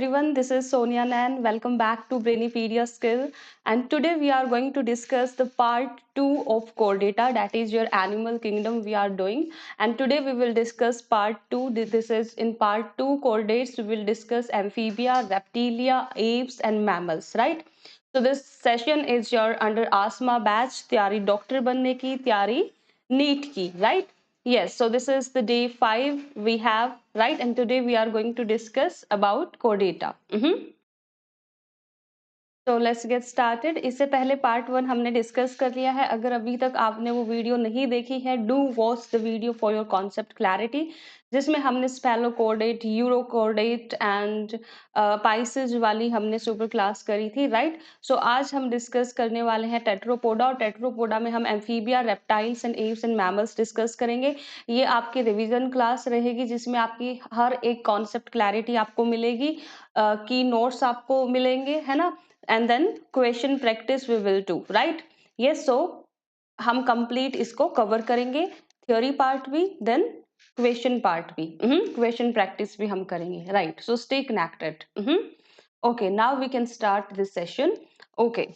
everyone, this is Sonia Nan. Welcome back to Brainipedia Skill. And today we are going to discuss the part 2 of core data, that is your animal kingdom we are doing. And today we will discuss part 2. This is in part 2 core dates, we will discuss amphibia, reptilia, apes and mammals, right? So this session is your under asthma batch, तैयारी doctor बनने की, तैयारी NEET की, right? Yes, so this is the day 5 we have, right? And today we are going to discuss about core data. तो let's get started. इससे पहले part 1 हमने discuss कर लिया है। अगर अभी तक आपने वो वीडियो नहीं देखी है, do watch the video for your concept clarity, जिसमें हमने स्पेलोकोर्डेट, यूरोकोर्डेट एंड पाइसेज वाली हमने सुपर क्लास करी थी, राइट? सो आज हम डिस्कस करने वाले हैं टेट्रोपोडा, और टेट्रोपोडा में हम amphibia, reptiles and Aves and mammals discuss करेंगे। ये आपकी रिवीजन क्लास रहेगी, जिसमें आपकी हर एक कॉन्सेप्ट क्लैरिटी आपको मिलेगी, की नोट्स आपको मिलेंगे, है ना? And then question practice we will do, right? Yes, so हम complete इसको cover करेंगे, theory part भी, then question part भी, question practice भी हम करेंगे, right? So stay connected. Okay, now we can start this session. Okay,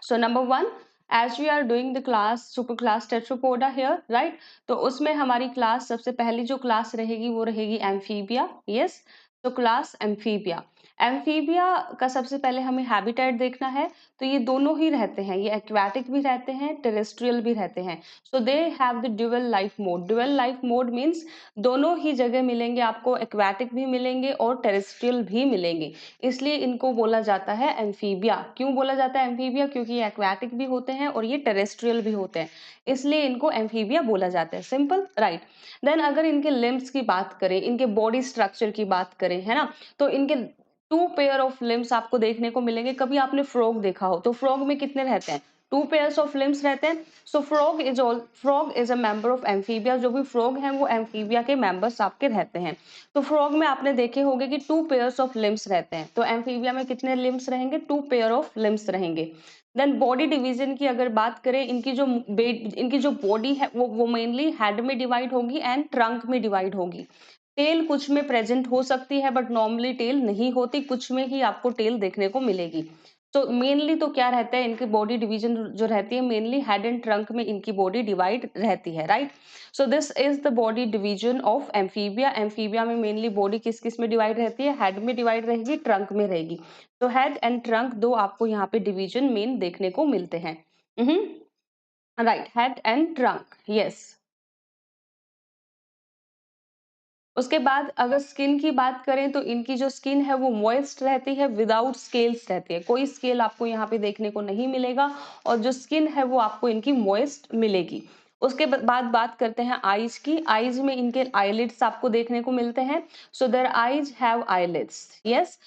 so number 1, as we are doing the class super class tetrapoda here, right? तो उसमें हमारी class सबसे पहली जो क्लास रहेगी वो रहेगी एम्फीबिया। यस, तो क्लास एम्फीबिया। एम्फीबिया का सबसे पहले हमें हैबिटेट देखना है। तो ये दोनों ही रहते हैं, ये एक्वाटिक भी रहते हैं, टेरेस्ट्रियल भी रहते हैं। So they have the dual life mode. Dual life mode means दोनों ही जगह मिलेंगे आपको, एक्वाटिक भी मिलेंगे और टेरेस्ट्रियल भी मिलेंगे, इसलिए इनको बोला जाता है एम्फीबिया। क्यों बोला जाता है एम्फीबिया? क्योंकि ये एक्वाटिक भी होते हैं और ये टेरेस्ट्रियल भी होते हैं, इसलिए इनको एम्फीबिया बोला जाता है। Simple, right? देन अगर इनके लिम्स की बात करें, इनके बॉडी स्ट्रक्चर की बात करें, है ना, तो इनके 2 पेयर ऑफ लिम्स आपको देखने को मिलेंगे। कभी आपने फ्रॉग देखा हो तो फ्रॉग में कितने रहते हैं? 2 पेयर्स ऑफ लिम्स रहते हैं। So frog is a member of amphibia. जो भी फ्रॉग हैं वो एम्फीबिया के मेंबर्स आपके रहते हैं। तो फ्रॉग में आपने देखे होंगे कि 2 पेयर्स ऑफ लिम्स रहते हैं। तो एम्फीबिया में कितने लिम्स रहेंगे? 2 पेयर ऑफ लिम्स रहेंगे। देन बॉडी डिवीजन की अगर बात करें, इनकी जो बॉडी है वो मेनली हेड में डिवाइड होगी एंड ट्रंक में डिवाइड होगी। टेल कुछ में प्रेजेंट हो सकती है, बट नॉर्मली टेल नहीं होती, कुछ में ही आपको टेल देखने को मिलेगी। तो मेनली तो क्या रहता है, इनकी बॉडी डिवीजन जो रहती है मेनली हेड एंड ट्रंक में इनकी बॉडी डिवाइड रहती है, right? So this is the body division of amphibia. Amphibia में मेनली बॉडी किस किस में डिवाइड रहती है? हेड में डिवाइड रहेगी, ट्रंक में रहेगी। तो हेड एंड ट्रंक दो आपको यहाँ पे डिवीजन मेन देखने को मिलते हैं। Right, head and trunk, yes. उसके बाद अगर स्किन की बात करें तो इनकी जो स्किन है वो मॉइस्ट रहती है, विदाउट स्केल्स रहती है। कोई स्केल आपको यहाँ पे देखने को नहीं मिलेगा, और जो स्किन है वो आपको इनकी मॉइस्ट मिलेगी। उसके बाद बात करते हैं आईज की। आईज में इनके आईलिड्स आपको देखने को मिलते हैं। So their eyes have eyelids, yes.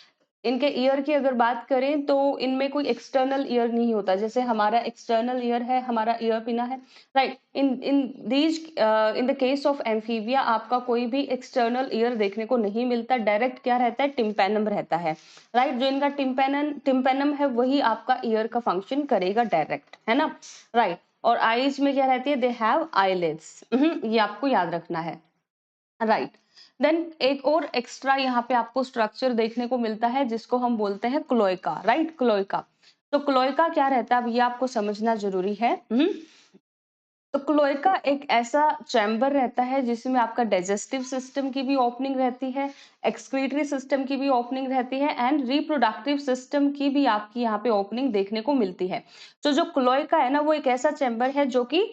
इनके ईयर की अगर बात करें तो इनमें कोई एक्सटर्नल ईयर नहीं होता, जैसे हमारा एक्सटर्नल ईयर है, हमारा ईयर पिना है, right? In the case of amphibia आपका कोई भी एक्सटर्नल ईयर देखने को नहीं मिलता, डायरेक्ट क्या रहता है? टिम्पेनम रहता है, राइट? जो इनका टिम्पेनम है वही आपका ईयर का फंक्शन करेगा डायरेक्ट, है ना, राइट? और आईज में क्या रहती है? They have eyelids. ये आपको याद रखना है, राइट? देन एक और एक्स्ट्रा यहाँ पे आपको स्ट्रक्चर देखने को मिलता है, जिसको हम बोलते हैं क्लोएका, राइट? क्लोएका। तो क्लोएका क्या रहता है, अब ये आपको समझना जरूरी है। तो क्लोएका एक ऐसा चैम्बर रहता है जिसमें आपका डाइजेस्टिव सिस्टम की भी ओपनिंग रहती है, एक्सक्रीटरी सिस्टम की भी ओपनिंग रहती है, एंड रिप्रोडक्टिव सिस्टम की भी आपकी यहाँ पे ओपनिंग देखने को मिलती है। तो जो क्लोएका है ना, वो एक ऐसा चैम्बर है जो कि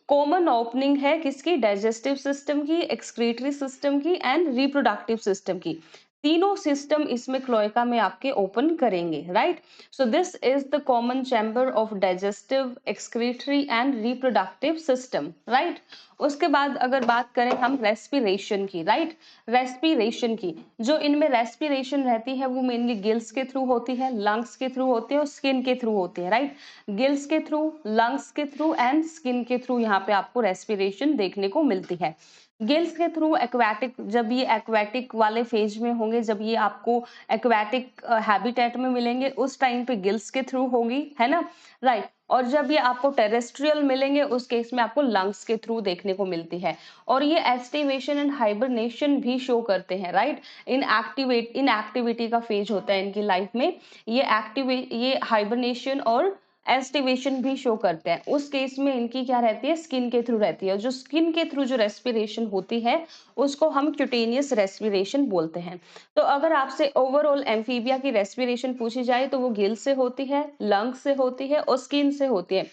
कॉमन ओपनिंग है किसकी? डाइजेस्टिव सिस्टम की, एक्सक्रीटरी सिस्टम की एंड रिप्रोडक्टिव सिस्टम की। तीनों सिस्टम इसमें क्लोएका में आपके ओपन करेंगे, right? So this is the common chamber of digestive, excretory and reproductive system, right? उसके बाद अगर बात करें हम रेस्पिरेशन की, राइट? रेस्पिरेशन की, जो इनमें रेस्पिरेशन रहती है वो मेनली गिल्स के थ्रू होती है, लंग्स के थ्रू होती है और स्किन के थ्रू होती है, राइट? गिल्स के थ्रू, लंग्स के थ्रू एंड स्किन के थ्रू यहाँ पे आपको रेस्पिरेशन देखने को मिलती है। गिल्स के थ्रू एक्वाटिक, जब ये एक्वाटिक वाले फेज में होंगे, जब ये आपको एक्वाटिक हैबिटेट में मिलेंगे, उस टाइम पे गिल्स के थ्रू होगी, है ना, राइट? और जब ये आपको टेरेस्ट्रियल मिलेंगे उस केस में आपको लंग्स के थ्रू देखने को मिलती है। और ये एस्टिवेशन एंड हाइबरनेशन भी शो करते हैं, राइट। इनएक्टिविटी का फेज होता है इनकी लाइफ में। ये हाइबरनेशन और एस्टिवेशन भी शो करते हैं। उस केस में इनकी क्या रहती है, स्किन के थ्रू रहती है। जो स्किन के थ्रू जो रेस्पिरेशन होती है उसको हम क्यूटेनियस रेस्पिरेशन बोलते हैं। तो अगर आपसे ओवरऑल एम्फीबिया की रेस्पिरेशन पूछी जाए तो वो गिल से होती है, लंग से होती है और स्किन से होती है।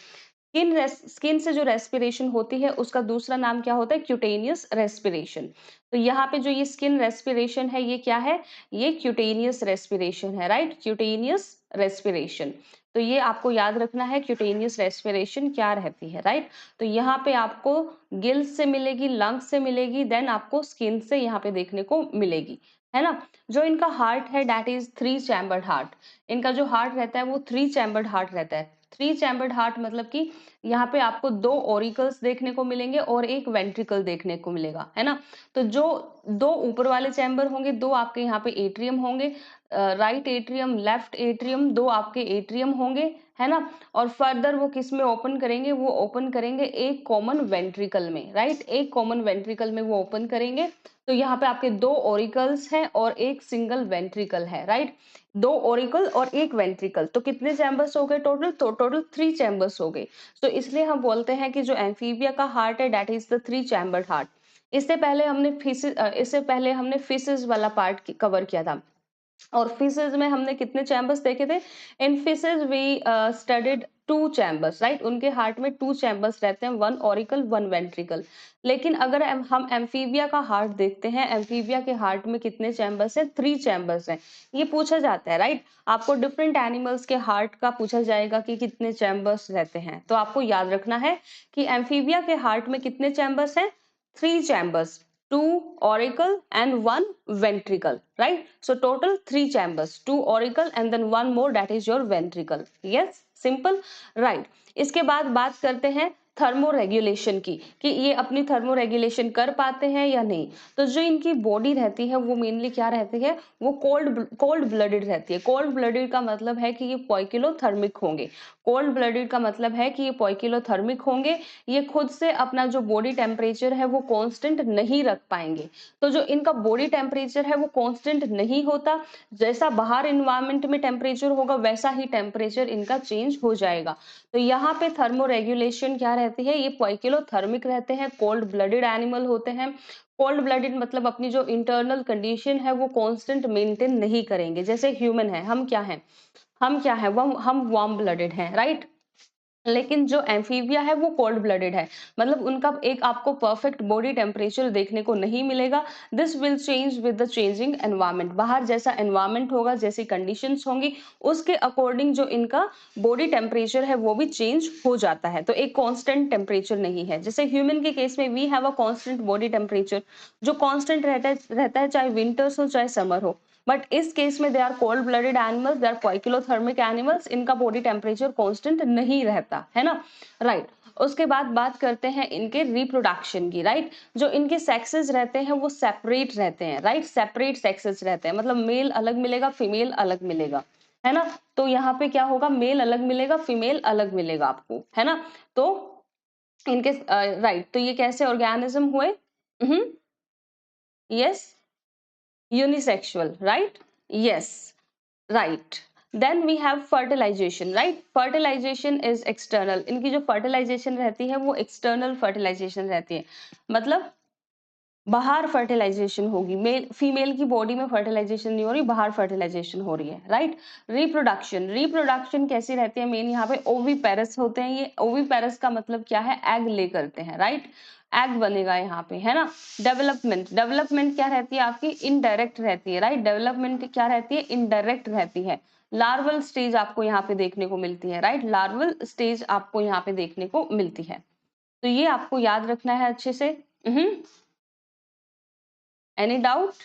स्किन से जो रेस्पिरेशन होती है उसका दूसरा नाम क्या होता है, क्यूटेनियस रेस्पिरेशन। तो यहाँ पे जो ये स्किन रेस्पिरेशन है ये क्या है, ये क्यूटेनियस रेस्पिरेशन है, राइट, क्यूटेनियस रेस्पिरेशन। तो ये आपको याद रखना है क्यूटेनियस रेस्पिरेशन क्या रहती है, राइट। तो यहाँ पे आपको गिल्स से मिलेगी, लंग्स से मिलेगी, देन आपको स्किन से यहाँ पे देखने को मिलेगी, है ना। जो इनका हार्ट है दैट इज 3 चैम्बर्ड हार्ट। इनका जो हार्ट रहता है वो 3 चैम्बर्ड हार्ट रहता है। 3 चैम्बर्ड हार्ट मतलब कि यहाँ पे आपको 2 ऑरिकल्स देखने को मिलेंगे और एक वेंट्रिकल देखने को मिलेगा, है ना। तो जो 2 ऊपर वाले चैम्बर होंगे, 2 आपके यहाँ पे एट्रियम होंगे, राइट एट्रियम, लेफ्ट एट्रियम, 2 आपके एट्रियम होंगे, है ना। और फर्दर वो किस में ओपन करेंगे, वो ओपन करेंगे एक कॉमन वेंट्रिकल में, राइट, एक कॉमन वेंट्रिकल में वो ओपन करेंगे। तो यहाँ पे आपके 2 ऑरिकल्स हैं और एक सिंगल वेंट्रिकल है, राइट। 2 ऑरिकल और एक वेंट्रिकल, तो कितने चैम्बर्स हो गए टोटल, तो टोटल 3 चैम्बर्स हो गए। तो इसलिए हम बोलते हैं कि जो एम्फीबिया का हार्ट है that is the 3 chambered heart. इससे पहले हमने फिशेस वाला पार्ट कवर किया था। और फिशेज में हमने कितने चैम्बर्स देखे थे, in fishes we studied 2 chambers, right. उनके हार्ट में 2 चैम्बर्स रहते हैं, 1 ऑरिकल 1 वेंट्रिकल। लेकिन अगर हम एम्फीबिया का हार्ट देखते हैं, एम्फीबिया के हार्ट में कितने चैम्बर्स हैं, 3 चैम्बर्स हैं। ये पूछा जाता है, राइट। आपको डिफरेंट एनिमल्स के हार्ट का पूछा जाएगा कि कितने चैम्बर्स रहते हैं, तो आपको याद रखना है कि एम्फीबिया के हार्ट में कितने चैम्बर्स हैं, 3 chambers, 2 auricle and 1 ventricle, right? So total 3 chambers, 2 auricle and then one more, that is your ventricle. Yes, simple, right? इसके बाद बात करते हैं थर्मो रेगुलेशन की, कि ये अपनी थर्मो रेगुलेशन कर पाते हैं या नहीं। तो जो इनकी बॉडी रहती है वो मेनली क्या रहती है, वो कोल्ड ब्लडेड रहती है। कोल्ड ब्लडेड का मतलब है कि ये पॉइकिलोथर्मिक होंगे। कोल्ड ब्लडेड का मतलब है कि ये पॉइकिलोथर्मिक होंगे। ये खुद से अपना जो बॉडी टेम्परेचर है वो कांस्टेंट नहीं रख पाएंगे। तो जो इनका बॉडी टेम्परेचर है वो कांस्टेंट नहीं होता, जैसा बाहर इन्वायरमेंट में टेम्परेचर होगा वैसा ही टेम्परेचर इनका चेंज हो जाएगा। तो यहाँ पे थर्मो रेगुलेशन क्या रहती है, ये पॉइकिलोथर्मिक रहते हैं, कोल्ड ब्लडेड एनिमल होते हैं। कोल्ड ब्लडेड मतलब अपनी जो इंटरनल कंडीशन है वो कांस्टेंट मेंटेन नहीं करेंगे। जैसे ह्यूमन है, हम क्या है वो हम वार्म ब्लडेड हैं, राइट। लेकिन जो एम्फीबिया है वो कोल्ड ब्लडेड है, मतलब उनका एक आपको परफेक्ट बॉडी टेम्परेचर देखने को नहीं मिलेगा। This will change with the changing environment. बाहर जैसा एनवायरमेंट होगा, जैसी कंडीशंस होंगी, उसके अकॉर्डिंग जो इनका बॉडी टेम्परेचर है वो भी चेंज हो जाता है। तो एक कांस्टेंट टेम्परेचर नहीं है। जैसे ह्यूमन के केस में we have a constant body temperature, जो कांस्टेंट रहता है चाहे विंटर्स हो चाहे समर हो। बट इस केस में they are cold blooded animals, they are poikilothermic animals, इनका बॉडी टेम्परेचर कांस्टेंट नहीं रहता, है ना, राइट। उसके बाद बात करते हैं इनके रिप्रोडक्शन की, राइट। जो इनके सेक्सेस रहते हैं वो सेपरेट रहते हैं, राइट, सेपरेट सेक्सेस रहते हैं, मतलब मेल अलग मिलेगा, फीमेल अलग मिलेगा, है ना। तो यहाँ पे क्या होगा, मेल अलग मिलेगा, फीमेल अलग मिलेगा आपको, है ना। तो इनके राइट, तो ये कैसे ऑर्गेनिज्म हुए, yes, unisexual, right? Yes, right. Then we have fertilization, right? Fertilization is external. इनकी जो fertilization रहती है वो external fertilization रहती है, मतलब बाहर फर्टिलाइजेशन होगी। मेल फीमेल की बॉडी में फर्टिलाइजेशन नहीं हो रही, बाहर फर्टिलाइजेशन हो रही है, राइट। रिप्रोडक्शन कैसी रहती है, मेन यहाँ पे ओवीपेरस होते हैं। ये ओवीपेरस का मतलब क्या है, एग ले करते हैं, राइट, एग बनेगा यहाँ पे, है ना। डेवलपमेंट क्या रहती है आपकी, इनडायरेक्ट रहती है, राइट। डेवलपमेंट क्या रहती है, इनडायरेक्ट रहती है। लार्वल स्टेज आपको यहाँ पे देखने को मिलती है, राइट, लार्वल स्टेज आपको यहाँ पे देखने को मिलती है। तो ये आपको याद रखना है अच्छे से। Any doubt?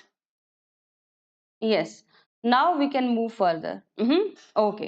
Yes. Now we can move further. Okay.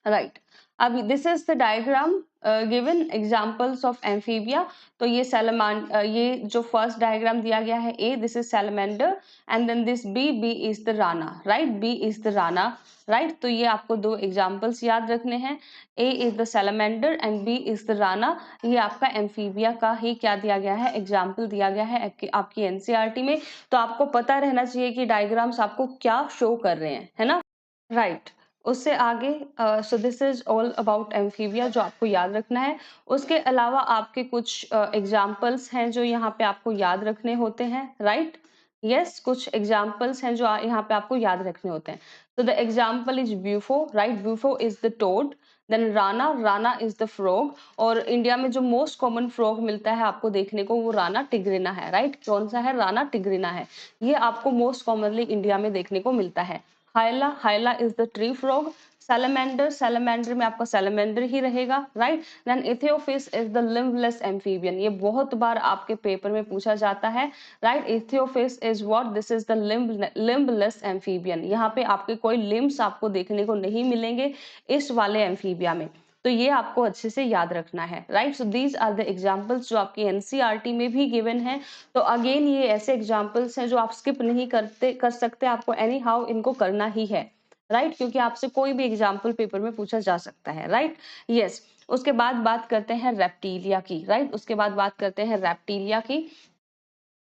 Right. Abhi, this is the diagram given examples of amphibia. तो ये जो फर्स्ट डायग्राम दिया गया है A, this is salamander and then this B is the rana, right, B is the rana, right. तो ये आपको दो एग्जांपल्स याद रखने हैं, A is the salamander and B is the rana. ये आपका एम्फीबिया का ही क्या दिया गया है, एग्जाम्पल दिया गया है आपकी एनसीईआरटी में। तो आपको पता रहना चाहिए कि डायग्राम्स आपको क्या शो कर रहे हैं, है ना, राइट। उससे आगे सो this is all about amphibia जो आपको याद रखना है। उसके अलावा आपके कुछ एग्जाम्पल्स हैं जो यहाँ पे आपको याद रखने होते हैं, राइट। यस, कुछ एग्जाम्पल्स हैं जो यहाँ पे आपको याद रखने होते हैं। तो the example is Bufo, right, Bufo is the toad. Then Rana, Rana is the frog. और इंडिया में जो मोस्ट कॉमन फ्रॉग मिलता है आपको देखने को, वो राना टिग्रिना है, राइट। कौन सा है, राना टिग्रिना है। ये आपको मोस्ट कॉमनली इंडिया में देखने को मिलता है। Hyla, hyla is the tree frog. Salamander, salamander में आपका सैलमेंडर ही रहेगा, right. Then ichthyophis is the limbless amphibian, ये बहुत बार आपके पेपर में पूछा जाता है, right. Ichthyophis is what, this is the limbless amphibian. यहाँ पे आपके कोई लिम्स आपको देखने को नहीं मिलेंगे इस वाले एम्फीबिया में। तो ये आपको अच्छे से याद रखना है, right. So these are the examples जो आपकी एनसीईआरटी में भी गिवन है। तो अगेन ये ऐसे एग्जाम्पल्स हैं जो आप स्किप नहीं कर सकते, आपको एनी हाउ इनको करना ही है, राइट, क्योंकि आपसे कोई भी एग्जाम्पल पेपर में पूछा जा सकता है, राइट। यस, उसके बाद बात करते हैं रेप्टिलिया की, राइट। उसके बाद बात करते हैं रेप्टिलिया की।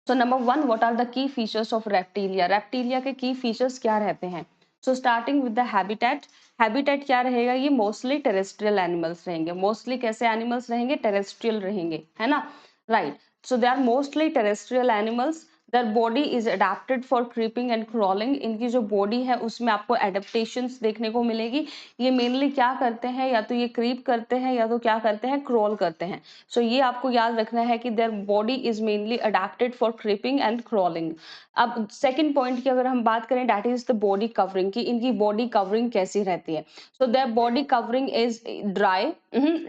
So number 1, what are the key features of reptilia. Reptilia के की फीचर्स क्या रहते हैं। So starting with the habitat. Habitat क्या रहेगा, ये मोस्टली टेरेस्ट्रियल एनिमल्स रहेंगे। मोस्टली कैसे एनिमल्स रहेंगे, टेरेस्ट्रियल रहेंगे, है ना, right. So they are mostly terrestrial animals. Their body is adapted for creeping and crawling. इनकी जो बॉडी है उसमें आपको एडेप्टेशंस देखने को मिलेगी। ये मेनली क्या करते हैं, या तो ये क्रीप करते हैं या तो क्या करते हैं, क्रॉल करते हैं। सो ये आपको याद रखना है कि there body is mainly adapted for creeping and crawling. अब सेकंड पॉइंट की अगर हम बात करें, that is the body covering, की इनकी बॉडी कवरिंग कैसी रहती है। So their body covering is dry,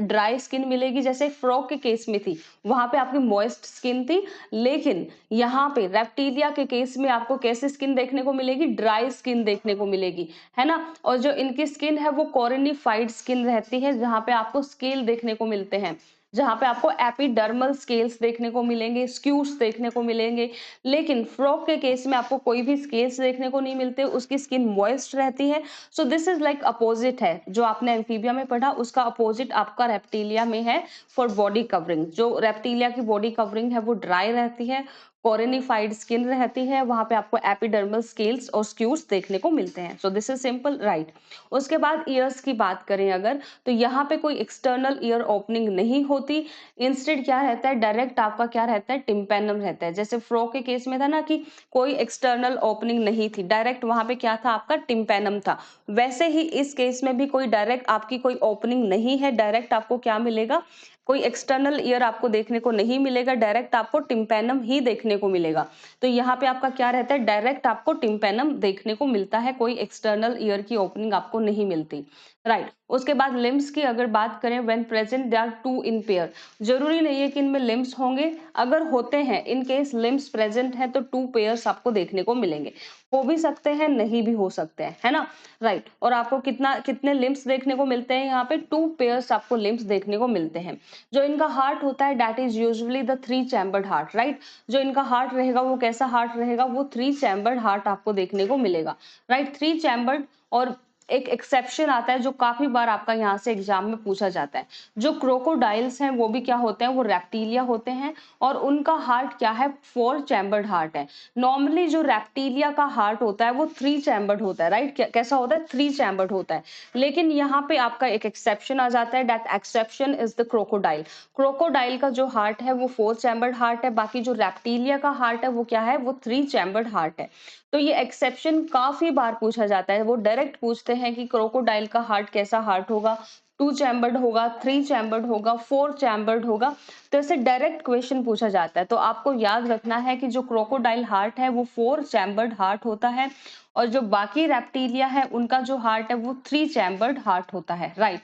dry skin मिलेगी। जैसे फ्रॉग के केस में थी, वहां पे आपकी मॉइस्ट स्किन थी, लेकिन यहाँ पे रेप्टिलिया के केस में आपको कैसी स्किन देखने को मिलेगी, ड्राई स्किन देखने को मिलेगी, है ना। और जो इनकी स्किन है वो कॉर्निफाइड स्किन रहती है, जहां पे आपको स्केल देखने को मिलते हैं, जहां पे आपको एपिडर्मल स्केल्स देखने को मिलेंगे, स्क्यूट्स देखने को मिलेंगे। लेकिन फ्रॉग के केस में आपको कोई भी स्केल्स देखने को नहीं मिलते, उसकी स्किन मॉइस्ट रहती है। सो दिस इज लाइक अपोजिट है, जो आपने एम्फीबिया में पढ़ा उसका अपोजिट आपका रेप्टिलिया में है फॉर बॉडी कवरिंग। जो रेप्टिलिया की बॉडी कवरिंग है वो ड्राई रहती है, कोरेनिफाइड स्किन रहती है, वहां पे आपको एपिडर्मल स्केल्स और स्क्यूट्स देखने को मिलते हैं। सो दिस इज सिंपल, राइट। उसके बाद ईयर्स की बात करें अगर, तो यहाँ पे कोई एक्सटर्नल ईयर ओपनिंग नहीं होती। इंस्टेड क्या रहता है, डायरेक्ट आपका क्या रहता है, टिम्पेनम रहता है। जैसे फ्रॉग के केस में था ना कि कोई एक्सटर्नल ओपनिंग नहीं थी, डायरेक्ट वहां पे क्या था, आपका टिम्पेनम था। वैसे ही इस केस में भी कोई डायरेक्ट आपकी कोई ओपनिंग नहीं है, डायरेक्ट आपको क्या मिलेगा, कोई एक्सटर्नल ईयर आपको देखने को नहीं मिलेगा, डायरेक्ट आपको टिम्पेनम ही देखने को मिलेगा। तो यहाँ पे आपका क्या रहता है, डायरेक्ट आपको टिम्पेनम देखने को मिलता है, कोई एक्सटर्नल ईयर की ओपनिंग आपको नहीं मिलती, राइट। उसके बाद लिम्स की अगर बात करें, when present they are two in pair. जरूरी नहीं है कि इनमें लिम्स होंगे, अगर होते हैं, इन केस लिम्स प्रेजेंट है तो टू पेयर्स आपको देखने को मिलेंगे। हो भी सकते हैं, नहीं भी हो सकते हैं, है ना, राइट। और आपको कितने लिम्स देखने को मिलते हैं, यहाँ पे टू पेयर्स आपको लिम्स देखने को मिलते हैं। जो इनका हार्ट होता है, that is usually the three chambered heart, right. जो इनका हार्ट रहेगा वो कैसा हार्ट रहेगा, वो थ्री चैम्बर्ड हार्ट आपको देखने को मिलेगा, राइट, थ्री चैम्बर्ड। और एक एक्सेप्शन आता है जो काफी बार आपका यहाँ से एग्जाम में पूछा जाता है। जो क्रोकोडाइल्स हैं वो भी क्या होते हैं, वो रेप्टिलिया होते हैं, और उनका हार्ट क्या है, फोर चैम्बर्ड हार्ट है। नॉर्मली जो रेप्टिलिया का हार्ट होता है वो थ्री चैम्बर्ड होता है, राइट। कैसा होता है, थ्री चैम्बर्ड होता है। लेकिन यहाँ पे आपका एक एक्सेप्शन आ जाता है, that exception is the crocodile. Crocodile का जो हार्ट है वो फोर चैम्बर्ड हार्ट है, बाकी जो रेप्टिलिया का हार्ट है वो क्या है, वो थ्री चैम्बर्ड हार्ट है। तो ये एक्सेप्शन काफी बार पूछा जाता है, वो डायरेक्ट पूछते हैं कि क्रोकोडाइल का हार्ट कैसा हार्ट होगा, टू चैम्बर्ड होगा, थ्री चैम्बर्ड होगा, फोर चैम्बर्ड होगा। तो ऐसे डायरेक्ट क्वेश्चन पूछा जाता है। तो आपको याद रखना है कि जो क्रोकोडाइल हार्ट है वो फोर चैम्बर्ड हार्ट होता है, और जो बाकी रेप्टिलिया है उनका जो हार्ट है वो थ्री चैम्बर्ड हार्ट होता है, राइट।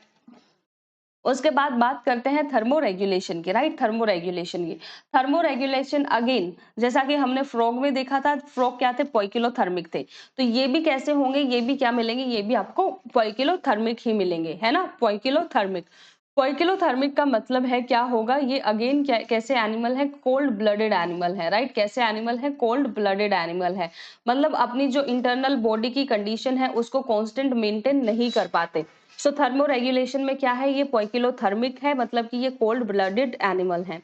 उसके बाद बात करते हैं थर्मो रेगुलेशन की, राइट, थर्मो रेगुलेशन की। थर्मो रेगुलेशन अगेन, जैसा कि हमने फ्रॉग में देखा था, फ्रॉग क्या थे, पोइकिलोथर्मिक थे। तो ये भी कैसे होंगे, ये भी क्या मिलेंगे, ये भी आपको पोइकिलोथर्मिक ही मिलेंगे, है ना, पोइकिलोथर्मिक। पोइकिलोथर्मिक का मतलब है क्या होगा, ये अगेन क्या कैसे एनिमल है, कोल्ड ब्लडेड एनिमल है, राइट। कैसे एनिमल है, कोल्ड ब्लडेड एनिमल है, मतलब अपनी जो इंटरनल बॉडी की कंडीशन है उसको कांस्टेंट मेंटेन नहीं कर पाते। सो थर्मो रेगुलेशन में क्या है, ये पोइकिलोथर्मिक है, मतलब कि ये कोल्ड ब्लडेड एनिमल है।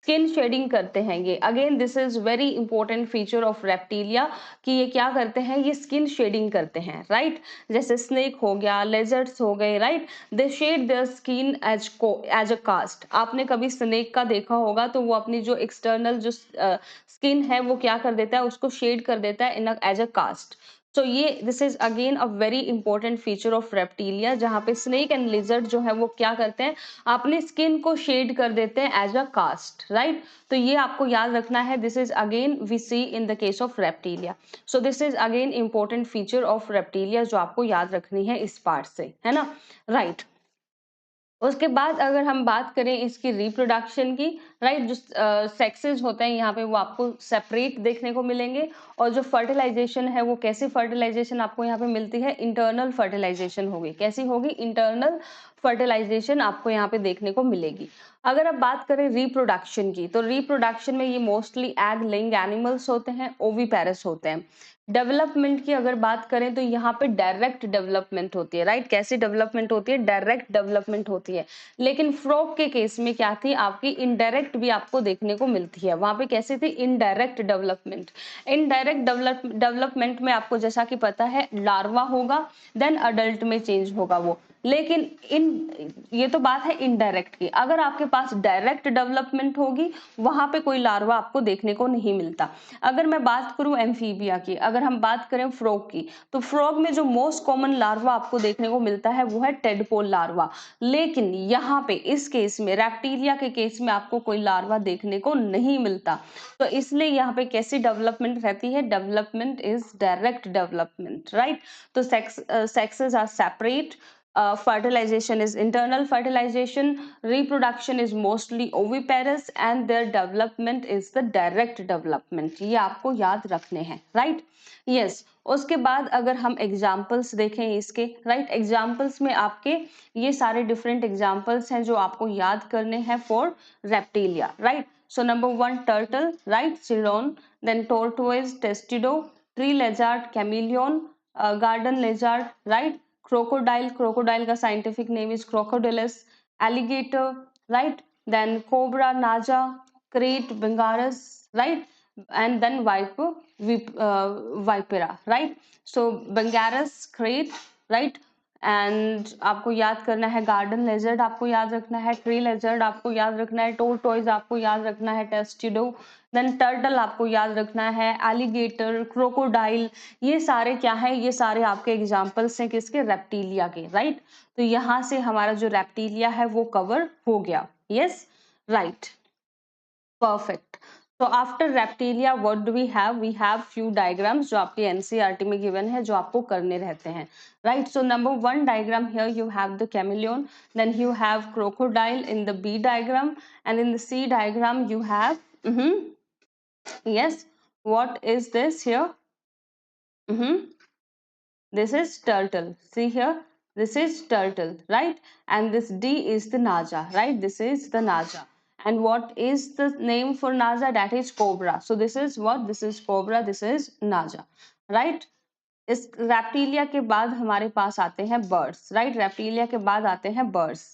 स्किन शेडिंग करते हैं ये, again this is very important feature of reptilia कि ये क्या करते हैं, ये स्किन शेडिंग करते हैं, राइट। जैसे स्नेक हो गया, लेजर्ड्स हो गए, right, they shed their skin as a cast. आपने कभी स्नेक का देखा होगा तो वो अपनी जो एक्सटर्नल जो स्किन है वो क्या कर देता है, उसको शेड कर देता है इन एज अ कास्ट। सो ये this is again a very important feature of reptilia, जहाँ पे स्नेक एंड लिजर्ड जो है वो क्या करते हैं, अपनी स्किन को शेड कर देते हैं एज अ कास्ट, राइट। तो ये आपको याद रखना है, this is again we see in the case of reptilia. So this is again important feature of reptilia जो आपको याद रखनी है इस पार्ट से, है ना, राइट। उसके बाद अगर हम बात करें इसकी रिप्रोडक्शन की, राइट, जो सेक्सेस होते हैं यहाँ पे वो आपको सेपरेट देखने को मिलेंगे, और जो फर्टिलाइजेशन है वो कैसी फर्टिलाइजेशन आपको यहाँ पे मिलती है, इंटरनल फर्टिलाइजेशन होगी। कैसी होगी, इंटरनल फर्टिलाइजेशन आपको यहाँ पे देखने को मिलेगी। अगर अब बात करें रिप्रोडक्शन की, तो रिप्रोडक्शन में ये मोस्टली एग लेइंग एनिमल्स होते हैं, ओविपेरस होते हैं। डेवलपमेंट की अगर बात करें तो यहाँ पे डायरेक्ट डेवलपमेंट होती है, राइट। कैसी डेवलपमेंट होती है, डायरेक्ट डेवलपमेंट होती है। लेकिन फ्रॉग के केस में क्या थी, आपकी इनडायरेक्ट भी आपको देखने को मिलती है। वहां पे कैसी थी, इनडायरेक्ट डेवलपमेंट। इनडायरेक्ट डेवलपमेंट में आपको जैसा कि पता है लार्वा होगा, देन अडल्ट में चेंज होगा वो। लेकिन ये तो बात है इनडायरेक्ट की। अगर आपके पास डायरेक्ट डेवलपमेंट होगी, वहां पे कोई लार्वा आपको देखने को नहीं मिलता। अगर मैं बात करूं एम्फीबिया की, अगर हम बात करें फ्रॉग की, तो फ्रॉग में जो मोस्ट कॉमन लार्वा आपको देखने को मिलता है वो है टेडपोल लार्वा। लेकिन यहाँ पे इस केस में, रेप्टिलिया के केस में, आपको कोई लार्वा देखने को नहीं मिलता। तो इसलिए यहाँ पे कैसी डेवलपमेंट रहती है, development is direct development, right. तो sexes are separate. Fertilization is internal fertilization, reproduction is mostly oviparous, and their development is the direct development. ये आपको याद रखने हैं, right? Yes. उसके बाद अगर हम एग्जाम्पल्स देखें इसके, राइट, एग्जाम्पल्स में आपके ये सारे डिफरेंट एग्जाम्पल्स हैं जो आपको याद करने हैं for reptilia, right. So number 1 turtle, right, chelone, then tortoise, testudo, tree lizard, chameleon, garden lizard, right, crocodile, crocodile का scientific name is crocodilus, alligator, right, then cobra, naja, crate, bangarus, right, and then vipera, right. So bangarus, crate, right, and आपको याद करना है garden लेजर्ड, आपको याद रखना है tree लेजर्ड, आपको याद रखना है टोर्टोइज, आपको याद रखना है टेस्टिडो, देन टर्टल आपको याद रखना है, एलिगेटर, क्रोकोडाइल। ये सारे क्या है, ये सारे आपके एग्जाम्पल्स हैं किसके, रेप्टिलिया के, राइट। तो यहाँ से हमारा जो रेप्टिलिया है वो कवर हो गया, यस, राइट, परफेक्ट। तो after reptilia what do we have few diagrams जो आपके एनसीईआरटी में गिवन है, जो आपको करने रहते हैं, right. So number 1 diagram here you have the chameleon, then you have crocodile in the B diagram, and in the C diagram you have yes, what is this here? This is turtle. See here, this is turtle, right? And this D is the Naja, right? This is the Naja. And what is the name for Naja? That is cobra. So this is what? This is cobra. This is Naja, right? इस reptilia के बाद हमारे पास आते हैं birds, right. Reptilia के बाद आते हैं बर्ड्स,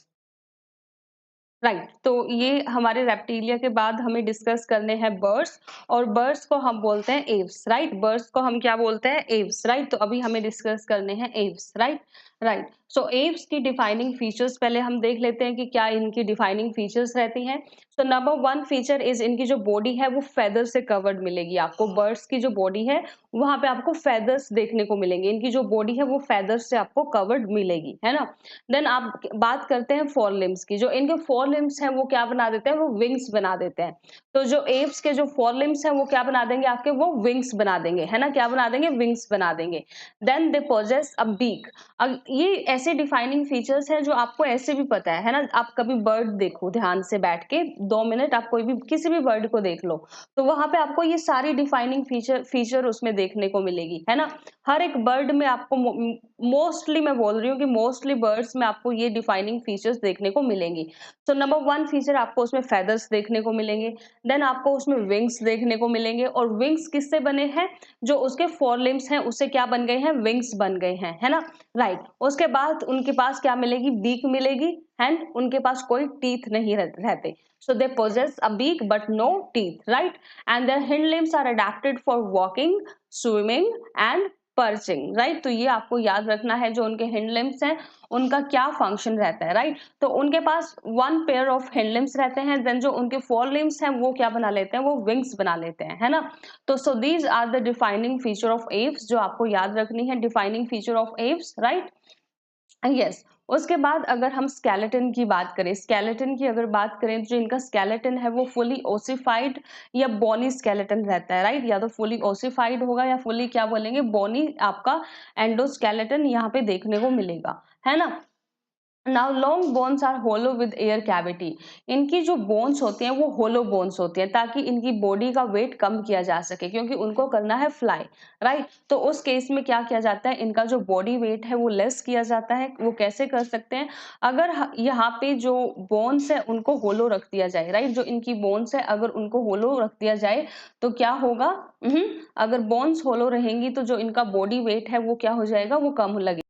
राइट। तो ये हमारे रेप्टिलिया के बाद हमें डिस्कस करने हैं बर्ड्स, और बर्ड्स को हम बोलते हैं एव्स, राइट। बर्ड्स को हम क्या बोलते हैं, एव्स, राइट। तो अभी हमें डिस्कस करने हैं एव्स, राइट, राइट। सो एव्स की डिफाइनिंग फीचर्स पहले हम देख लेते हैं कि क्या इनकी डिफाइनिंग फीचर्स रहती हैं। सो नंबर 1 फीचर इज इनकी जो बॉडी है वो फेदर से कवर्ड मिलेगी आपको। बर्ड्स की जो बॉडी है वहां पे आपको फेदर्स देखने को मिलेंगे, इनकी जो बॉडी है वो फेदर्स से आपको कवर्ड मिलेगी, है ना। देन आप बात करते हैं फोर लिम्स की, जो इनके फोर लिम्स हैं वो क्या बना देते हैं, वो विंग्स बना देते हैं। तो जो एप्स के जो फोर लिम्स हैं वो क्या बना देंगे आपके, वो विंग्स बना देंगे, है ना, क्या बना देंगे, विंग्स बना देंगे। Then they possess a beak. ये ऐसे डिफाइनिंग फीचर्स हैं जो आपको ऐसे भी पता है ना। आप कभी बर्ड देखो ध्यान से बैठ के, 2 मिनट आप कोई भी किसी भी बर्ड को देख लो, तो वहाँ पे आपको ये सारी डिफाइनिंग फीचर उसमें देखने को मिलेगी, है ना? हर एक बर्ड में आपको मोस्टली मैं बोल रही हूँ कि मोस्टली बर्ड्स में आपको ये डिफाइनिंग फीचर्स देखने को मिलेंगी। तो नंबर 1 फीचर आपको उसमें फेदर्स देखने को मिलेंगे, देन आपको उसमें विंग्स देखने को मिलेंगे और विंग्स किससे बने हैं? जो उसके फोर लिम्स हैं उससे क्या बन गए हैं? विंग्स बन गए हैं, है ना? राइट। उसके बाद उनके पास क्या मिलेगी? बीक मिलेगी एंड उनके पास कोई टीथ नहीं रहते। So they possess a beak but no teeth, right? And their hind limbs are adapted for walking, swimming and perching, right? तो ये आपको याद रखना है, जो उनके हिंड लिम्स हैं उनका क्या फंक्शन रहता है, राइट? तो उनके पास 1 पेयर ऑफ हिंड लिम्स रहते हैं, देन जो उनके फोर लिम्स हैं वो क्या बना लेते हैं? वो विंग्स बना लेते हैं, है ना? तो so these are the defining feature of Aves जो आपको याद रखनी है, defining feature of Aves, right? Yes. उसके बाद अगर हम स्केलेटन की बात करें, स्केलेटन की अगर बात करें तो जो इनका स्केलेटन है वो फुली ओसिफाइड या बोनी स्केलेटन रहता है, राइट? या तो फुली ओसिफाइड होगा या फुली क्या बोलेंगे, बोनी आपका एंडोस्केलेटन यहाँ पे देखने को मिलेगा, है ना? Now long bones are hollow with air cavity. इनकी जो बोन्स होती हैं वो होलो बोन्स होती हैं ताकि इनकी बॉडी का वेट कम किया जा सके, क्योंकि उनको करना है फ्लाई, राइट? तो उस केस में क्या किया जाता है, इनका जो बॉडी वेट है वो लेस किया जाता है। वो कैसे कर सकते हैं? अगर यहाँ पे जो बोन्स है उनको होलो रख दिया जाए, राइट? जो इनकी बोन्स है अगर उनको होलो रख दिया जाए तो क्या होगा? अगर बोन्स होलो रहेंगी तो जो इनका बॉडी वेट है वो क्या हो जाएगा? वो कम लगेगा।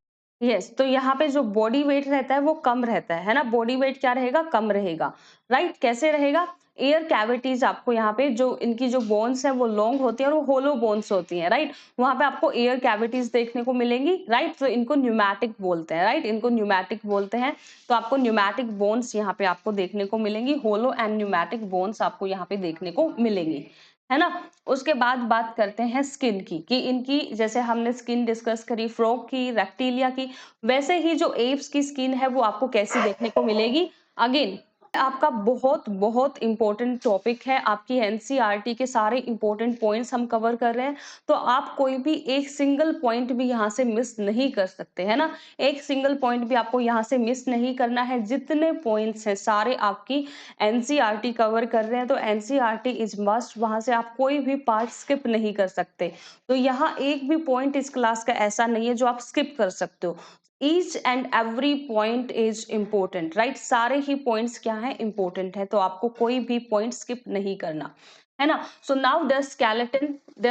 यस। तो यहाँ पे जो बॉडी वेट रहता है वो कम रहता है ना? बॉडी वेट क्या रहेगा? कम रहेगा, राइट? कैसे रहेगा? एयर कैविटीज आपको यहाँ पे जो इनकी जो बोन्स है वो लॉन्ग होती है और वो होलो बोन्स होती हैं, राइट? वहां पे आपको एयर कैविटीज देखने को मिलेंगी, राइट? तो इनको न्यूमैटिक बोलते हैं, राइट? इनको न्यूमैटिक बोलते हैं। तो आपको न्यूमैटिक बोन्स यहाँ पे आपको देखने को मिलेंगी, होलो एंड न्यूमैटिक बोन्स आपको यहाँ पे देखने को मिलेंगी, है ना? उसके बाद बात करते हैं स्किन की, कि इनकी जैसे हमने स्किन डिस्कस करी फ्रॉग की, रेप्टिलिया की, वैसे ही जो एप्स की स्किन है वो आपको कैसी देखने को मिलेगी? अगेन आपका बहुत बहुत इंपॉर्टेंट टॉपिक है, आपकी एनसीईआरटी के सारे इंपॉर्टेंट पॉइंट्स हम कवर कर रहे हैं, तो आप कोई भी एक सिंगल पॉइंट भी यहाँ से मिस नहीं कर सकते, है ना? एक सिंगल पॉइंट भी आपको यहाँ से मिस नहीं करना है। जितने पॉइंट्स हैं सारे आपकी एनसीईआरटी कवर कर रहे हैं, तो एनसीईआरटी इज मस्ट, वहां से आप कोई भी पार्ट स्किप नहीं कर सकते। तो यहाँ एक भी पॉइंट इस क्लास का ऐसा नहीं है जो आप स्किप कर सकते हो। Each and every point is important, right? सारे ही पॉइंट्स क्या है? इंपॉर्टेंट है, तो आपको कोई भी पॉइंट स्किप नहीं करना, है ना? So now their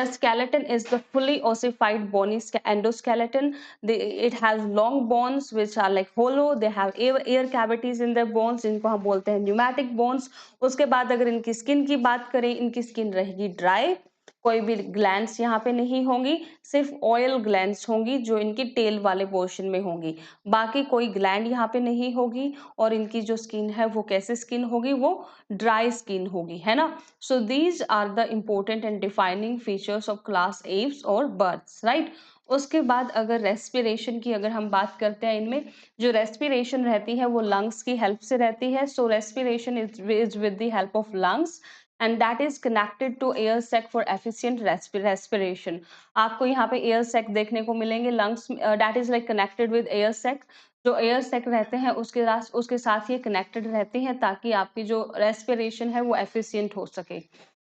skeleton is the fully ossified bony endoskeleton. It has long bones which are like hollow. They have air cavities in their bones, जिनको हम बोलते हैं pneumatic bones. उसके बाद अगर इनकी स्किन की बात करें, इनकी स्किन रहेगी ड्राई, कोई भी ग्लैंड्स यहाँ पे नहीं होंगी, सिर्फ ऑयल ग्लैंड्स होंगी जो इनकी टेल वाले पोर्शन में होंगी, बाकी कोई ग्लैंड यहाँ पे नहीं होगी। और इनकी जो स्किन है वो कैसे स्किन होगी? वो ड्राई स्किन होगी, है ना? So these are the important and defining features of class Aves और बर्ड्स, राइट? उसके बाद अगर रेस्पिरेशन की अगर हम बात करते हैं, इनमें जो रेस्पिरेशन रहती है वो लंग्स की हेल्प से रहती है। So respiration is with the help of lungs and that is connected to air sac for efficient respiration. आपको यहाँ पे air sac देखने को मिलेंगे, lungs that is like connected with air sac. जो एयर सैक रहते हैं उसके साथ ये कनेक्टेड रहते हैं ताकि आपकी जो रेस्पिरेशन है वो एफिशिएंट हो सके,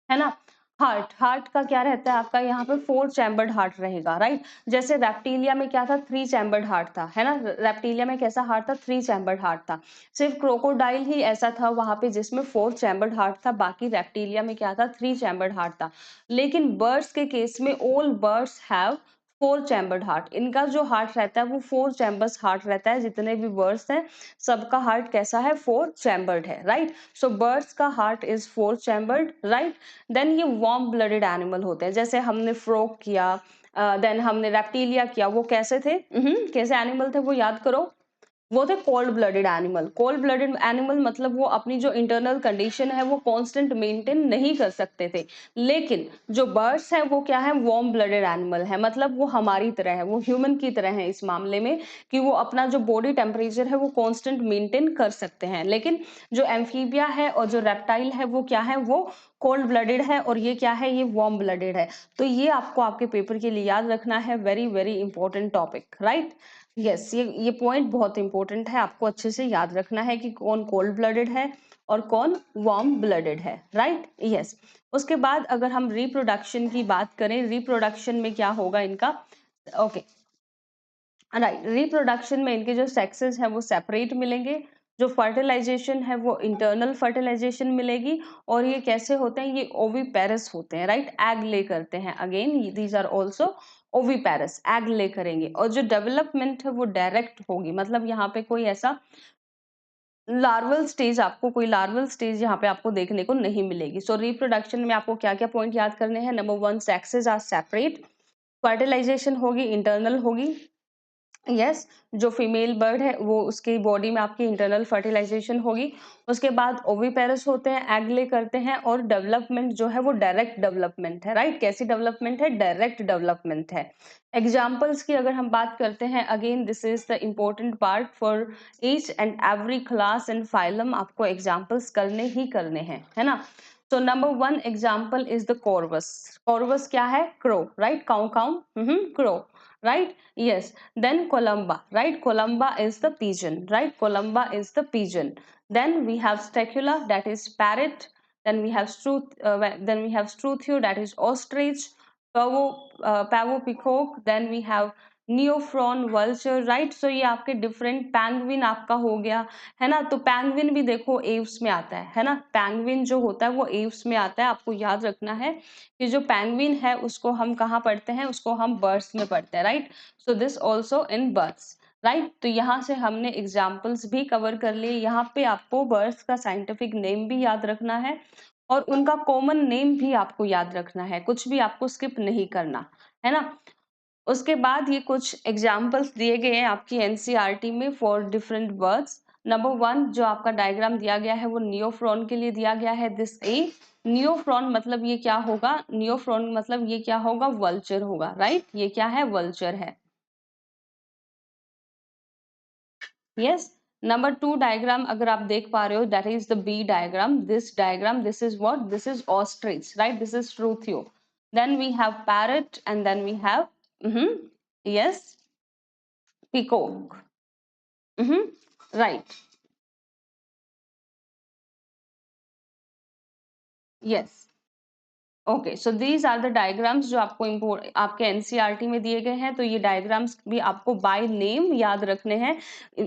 है ना? हार्ट का क्या रहता है आपका? यहाँ पे 4 चैम्बर्ड हार्ट रहेगा, राइट? जैसे रेप्टिलिया में क्या था? 3 चैम्बर्ड हार्ट था, है ना? रेप्टिलिया में कैसा हार्ट था? 3 चैम्बर्ड हार्ट था। सिर्फ क्रोकोडाइल ही ऐसा था वहां पे जिसमें 4 चैम्बर्ड हार्ट था, बाकी रेप्टिलिया में क्या था? 3 चैम्बर्ड हार्ट था। लेकिन बर्ड्स के केस में all birds have 4 chambered heart. इनका जो हार्ट रहता है वो 4 चैम्बर्स हार्ट रहता है। जितने भी बर्ड्स हैं सबका हार्ट कैसा है? 4 चैम्बर्ड है, राइट? सो बर्ड्स का heart is 4 chambered, right? Then ये वार्म ब्लडेड एनिमल होते हैं, जैसे हमने फ्रॉग किया, देन हमने रेप्टिलिया किया, वो कैसे थे? कैसे एनिमल थे वो याद करो। वो थे cold blooded animal. Cold blooded animal मतलब वो अपनी जो इंटरनल कंडीशन है वो कांस्टेंट मेंटेन नहीं कर सकते थे। लेकिन जो बर्ड्स हैं वो क्या है? वार्म ब्लडेड एनिमल है, मतलब वो हमारी तरह है, वो ह्यूमन की तरह है इस मामले में कि वो अपना जो बॉडी टेम्परेचर है वो कांस्टेंट मेंटेन कर सकते हैं। लेकिन जो एम्फीबिया है और जो रेप्टाइल है वो क्या है? वो कोल्ड ब्लडेड है और ये क्या है? ये वार्म ब्लडेड है। तो ये आपको आपके पेपर के लिए याद रखना है, very very important topic, right? Yes, ये पॉइंट बहुत इंपॉर्टेंट है, आपको अच्छे से याद रखना है कि कौन कोल्ड ब्लडेड है और कौन वार्म ब्लडेड है, राइट, यस। उसके बाद अगर हम रिप्रोडक्शन की बात करें, रिप्रोडक्शन में क्या होगा इनका, ओके, राइट, रिप्रोडक्शन में इनके जो सेक्सेस है वो सेपरेट मिलेंगे, जो फर्टिलाइजेशन है वो इंटरनल फर्टिलाइजेशन मिलेगी, और ये कैसे होते हैं, ये ओविपेरस होते हैं, राइट, एग ले करते हैं, again these are also oviparous, egg lay करेंगे, और जो डेवलपमेंट है वो डायरेक्ट होगी, मतलब यहाँ पे कोई ऐसा लार्वल स्टेज, आपको कोई लार्वल स्टेज यहाँ पे आपको देखने को नहीं मिलेगी। सो रिप्रोडक्शन में आपको क्या क्या पॉइंट याद करने हैं, number 1, sexes are separate, fertilisation होगी इंटरनल होगी, यस, जो फीमेल बर्ड है वो उसकी बॉडी में आपकी इंटरनल फर्टिलाइजेशन होगी, उसके बाद ओविपेरस होते हैं, एग ले करते हैं, और डेवलपमेंट जो है वो डायरेक्ट डेवलपमेंट है, राइट, कैसी डेवलपमेंट है, डायरेक्ट डेवलपमेंट है। एग्जाम्पल्स की अगर हम बात करते हैं, again this is the important part for each and every class and phylum, आपको एग्जाम्पल्स करने ही करने हैं, है ना। So number 1 example is the corvus. Corvus क्या है, crow, right, cow cow, crow, right, yes. Then columba, right, columba is the pigeon, right, columba is the pigeon. Then we have stecula, that is parrot. Then we have struthio, that is ostrich. Pavo peacock. Then we have neophron, vulture, right. So ये आपके different, penguin आपका हो गया, है ना, तो penguin भी देखो एव्स में आता है ना, पैंगविन जो होता है वो एव्स में आता है, आपको याद रखना है कि जो पैंगविन है उसको हम कहाँ पढ़ते हैं, उसको हम बर्ड्स में पढ़ते हैं, right, so this also in birds, right. तो यहाँ से हमने एग्जाम्पल्स भी कवर कर लिए, यहाँ पे आपको बर्ड्स का साइंटिफिक नेम भी याद रखना है, और उनका कॉमन नेम भी आपको याद रखना है, कुछ भी आपको स्किप नहीं करना, है ना। उसके बाद ये कुछ एग्जाम्पल्स दिए गए हैं आपकी एनसीईआरटी में फॉर डिफरेंट बर्ड्स। नंबर 1 जो आपका डायग्राम दिया गया है वो नियोफ्रॉन के लिए दिया गया है, दिस ए, नियोफ्रॉन मतलब ये क्या होगा, नियोफ्रॉन मतलब ये क्या होगा, वल्चर होगा, राइट, ये क्या है, वल्चर है, यस। नंबर 2 डायग्राम अगर आप देख पा रहे हो, that is the B diagram, this is what, this is ostrich, right, this is struthio. Then we have parrot and then we have yes, peacock, right, yes, okay. So these are the diagrams जो आपको आपके NCERT में दिए गए हैं, तो ये diagrams भी आपको बाय नेम याद रखने हैं,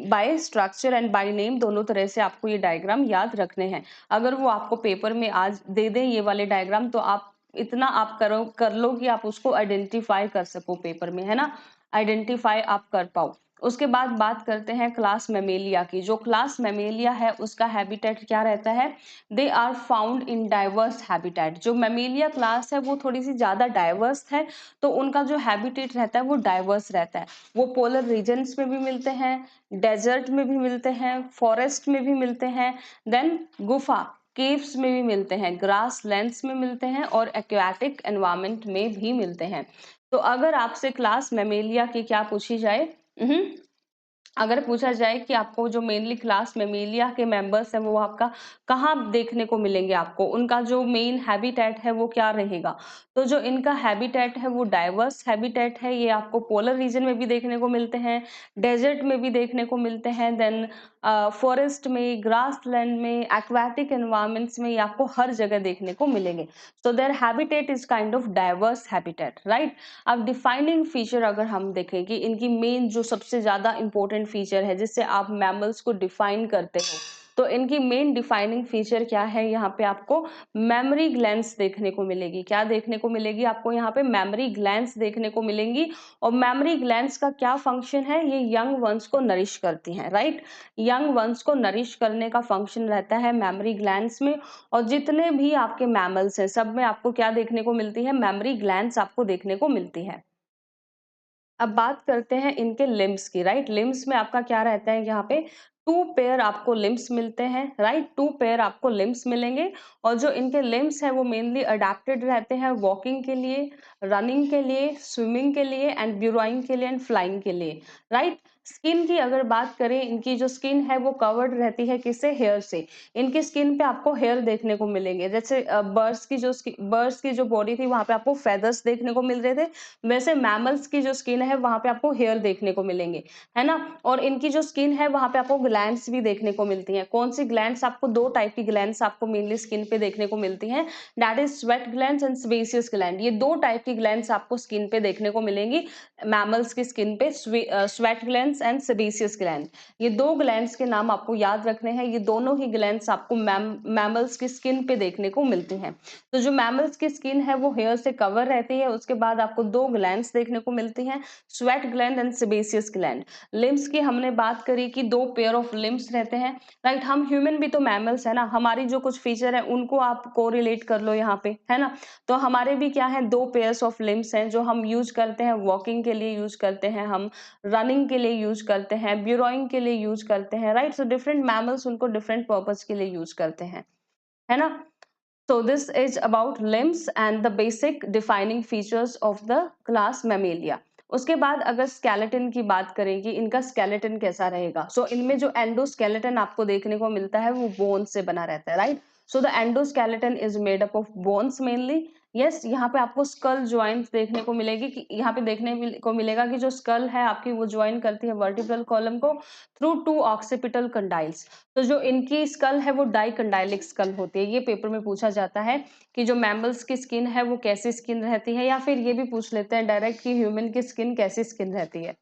by structure and by name दोनों तरह से आपको ये डायग्राम याद रखने हैं। अगर वो आपको पेपर में आज दे दें ये वाले डायग्राम, तो आप इतना आप कर लो कि आप उसको आइडेंटिफाई कर सको पेपर में, है ना, आइडेंटिफाई आप कर पाओ। उसके बाद बात करते हैं क्लास मेमेलिया की। जो क्लास मेमेलिया है उसका हैबिटेट क्या रहता है, they are found in diverse habitat. जो मेमेलिया क्लास है वो थोड़ी सी ज्यादा डाइवर्स है, तो उनका जो हैबिटेट रहता है वो डाइवर्स रहता है। वो पोलर रीजन्स में भी मिलते हैं, डेजर्ट में भी मिलते हैं, फॉरेस्ट में भी मिलते हैं, देन गुफा, केव्स में भी मिलते हैं, ग्रास लैंड्स में मिलते हैं, और एक्वाटिक एनवायरमेंट में भी मिलते हैं। तो अगर आपसे क्लास मेमेलिया की क्या पूछी जाए, अगर पूछा जाए कि आपको जो मेनली क्लास मेमेलिया के मेंबर्स हैं वो आपका कहाँ देखने को मिलेंगे, आपको उनका जो मेन हैबिटेट है वो क्या रहेगा, तो जो इनका हैबिटेट है वो डाइवर्स हैबिटेट है। ये आपको पोलर रीजन में भी देखने को मिलते हैं, डेजर्ट में भी देखने को मिलते हैं, देन फॉरेस्ट में, ग्रास लैंड में, एक्वाटिक एनवायरमेंट्स में, ये आपको हर जगह देखने को मिलेंगे। So their habitat is kind of diverse habitat, right. अब डिफाइनिंग फीचर अगर हम देखें कि इनकी मेन जो सबसे ज्यादा इंपॉर्टेंट फीचर है जिससे आप मैमल्स को डिफाइन करते हो, तो इनकी मेन डिफाइनिंग फीचर क्या है, यहाँ पे आपको मेमोरी ग्लैंड्स देखने को मिलेगी। क्या देखने को मिलेगी आपको, यहाँ पे मेमोरी ग्लैंड्स देखने को मिलेंगी। और मेमोरी ग्लैंड्स का क्या फंक्शन है, ये यंग वंस को नरिश करती हैं, राइट, यंग वंस को नरिश करने का फंक्शन रहता है मेमोरी ग्लैंड्स में। और जितने भी आपके मैमल्स हैं सब में आपको क्या देखने को मिलती है, मेमोरी ग्लैंड्स आपको देखने को मिलती है। अब बात करते हैं इनके लिम्स की, राइट। लिम्स में आपका क्या रहता है, यहाँ पे 2 पेयर आपको लिम्स मिलते हैं, राइट, 2 पेयर आपको लिम्स मिलेंगे। और जो इनके लिम्स है वो मेनली अडेप्टेड रहते हैं वॉकिंग के लिए, रनिंग के लिए, स्विमिंग के लिए, एंड ब्यूरोइंग के लिए, एंड फ्लाइंग के लिए, राइट। स्किन की अगर बात करें, इनकी जो स्किन है वो कवर्ड रहती है किससे, हेयर से। इनकी स्किन पे आपको हेयर देखने को मिलेंगे, जैसे बर्ड्स की जो बॉडी थी वहां पे आपको फेदर्स देखने को मिल रहे थे, वैसे मैमल्स की जो स्किन है वहां पे आपको हेयर देखने को मिलेंगे, है ना। और इनकी जो स्किन है वहां पे आपको ग्लैंड्स भी देखने को मिलती हैं। कौन सी ग्लैंड्स? आपको 2 टाइप की ग्लैंड्स आपको मेनली स्किन पे देखने को मिलती हैं, that is sweat glands and sebaceous gland. ये 2 टाइप की ग्लैंड्स आपको स्किन पे देखने को मिलेंगी मैमल्स की स्किन पे, sweat glands and sebaceous gland. ये 2 ग्लैंड्स के नाम आपको याद रखने हैं। ये दोनों ही ग्लैंड्स आपको मैमल्स की स्किन पे देखने को मिलती हैं। तो जो मैमल्स की स्किन है वो हेयर से कवर रहती है। उसके बाद आपको 2 ग्लैंड्स देखने को मिलती हैं, sweat gland and sebaceous gland. Limbs की हमने बात करी कि 2 पेयर ऑफ लिम्स रहते हैं, राइट। हम ह्यूमन भी तो मैमल्स है ना, हमारी जो कुछ फीचर है उनको आप कोरिलेट कर लो यहाँ पे, है ना। तो हमारे भी क्या है, 2 पेयर्स ऑफ लिम्स हैं जो हम यूज करते हैं, वॉकिंग के लिए यूज करते हैं, हम रनिंग के लिए यूज करते हैं, ब्यूरोइंग के लिए यूज करते हैं, राइट। सो डिफरेंट मैमल्स उनको डिफरेंट पर्पज के लिए यूज करते हैं, है ना। So this is about limbs and the basic defining features of the class Mammalia. उसके बाद अगर स्केलेटन की बात करें कि इनका स्केलेटन कैसा रहेगा, सो इनमें जो एंडोस्केलेटन आपको देखने को मिलता है वो बोन से बना रहता है, right. So the endoskeleton is made up of bones mainly. Yes, यहाँ पे आपको स्कल ज्वाइंट्स देखने को मिलेगी कि यहाँ पे देखने को मिलेगा कि जो स्कल है आपकी वो ज्वाइन करती है वर्टिब्रल कॉलम को थ्रू 2 ऑक्सीपिटल कंडाइल्स। तो जो इनकी स्कल है वो डाइकंडाइलिक स्कल होती है। ये पेपर में पूछा जाता है कि जो मैमल्स की स्किन है वो कैसी स्किन रहती है, या फिर ये भी पूछ लेते हैं डायरेक्ट कि ह्यूमन की स्किन कैसी स्किन रहती है।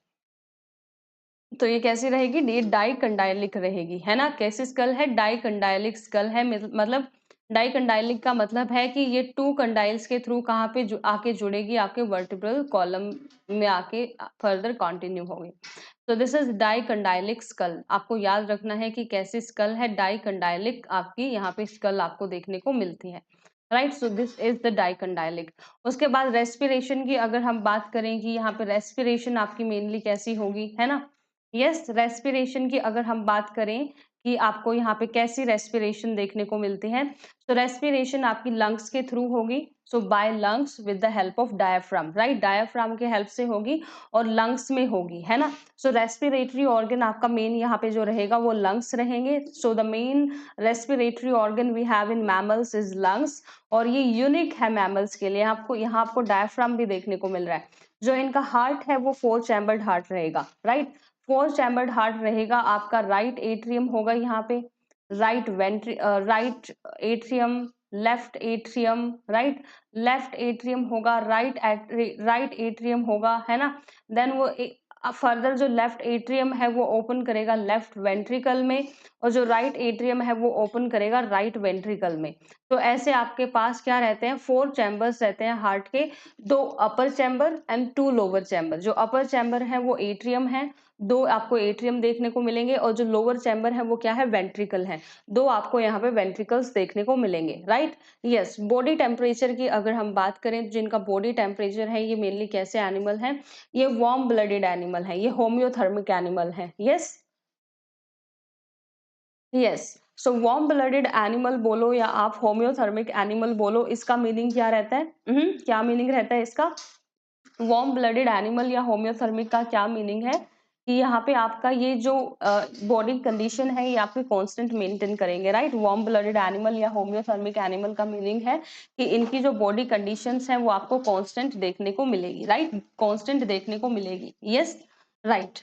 तो ये कैसी रहेगी? ये डाइकंडाइलिक रहेगी, है ना। कैसी स्कल है? डाइकंडाइलिक स्कल है। मतलब डाइकंडाइलिक का मतलब है कि ये 2 कंडाइल्स के थ्रू कहाँ पे आके जुड़ेगी, आपके वर्टिब्रल कॉलम में आके फर्दर कंटिन्यू होगी। तो दिस इज डाइकंडाइलिक स्कल। आपको याद रखना है कि कैसी स्कल है, डाइकंडाइलिक आपकी यहाँ पे स्कल आपको देखने को मिलती है, right. So this is the dicondylic. उसके बाद रेस्पिरेशन की अगर हम बात करें कि यहाँ पे रेस्पिरेशन आपकी मेनली कैसी होगी, है ना। यस, रेस्पिरेशन की अगर हम बात करें कि आपको यहाँ पे कैसी रेस्पिरेशन देखने को मिलती है, तो रेस्पिरेशन आपकी लंग्स के थ्रू होगी। So by lungs with the help of diaphragm, right. Diaphragm के हेल्प से होगी और लंग्स में होगी, है ना। सो रेस्पिरेटरी ऑर्गन आपका मेन यहाँ पे जो रहेगा वो लंग्स रहेंगे। So the main respiratory organ we have in mammals is lungs, और ये यूनिक है मैमल्स के लिए। आपको यहाँ आपको डायाफ्राम भी देखने को मिल रहा है। जो इनका हार्ट है वो 4 चैम्बर्ड हार्ट रहेगा, राइट। 4 चैम्बर्ड हार्ट रहेगा। आपका राइट एट्रियम होगा यहाँ पे, right atrium, left atrium, right. Left atrium होगा, राइट एट्रियम होगा, है ना। देन वो फर्दर जो लेफ्ट एट्रियम है वो ओपन करेगा लेफ्ट वेंट्रिकल में, और जो राइट एट्रियम है वो ओपन करेगा राइट वेंट्रिकल में। तो ऐसे आपके पास क्या रहते हैं, 4 चैम्बर्स रहते हैं हार्ट के, 2 अपर चैम्बर एंड 2 लोअर चैम्बर। जो अपर चैम्बर है वो एट्रियम है, 2 आपको एट्रियम देखने को मिलेंगे, और जो लोअर चैम्बर है वो क्या है, वेंट्रिकल है। 2 आपको यहाँ पे वेंट्रिकल्स देखने को मिलेंगे, राइट। यस, बॉडी टेम्परेचर की अगर हम बात करें, जिनका बॉडी टेम्परेचर है ये मेनली कैसे एनिमल है, ये वार्म ब्लडेड एनिमल है, ये होम्योथर्मिक एनिमल है। Yes, yes. So warm blooded animal बोलो या आप होम्योथर्मिक एनिमल बोलो, इसका मीनिंग क्या रहता है? क्या मीनिंग रहता है इसका? वार्म ब्लडेड एनिमल या होम्योथर्मिक का क्या मीनिंग है कि यहाँ पे आपका ये जो बॉडी कंडीशन है ये आपके कांस्टेंट मेंटेन करेंगे, राइट। वार्म ब्लडेड एनिमल या होम्योथर्मिक एनिमल का मीनिंग है कि इनकी जो बॉडी कंडीशंस हैं वो आपको कांस्टेंट देखने को मिलेगी, राइट। कांस्टेंट देखने को मिलेगी, यस, राइट।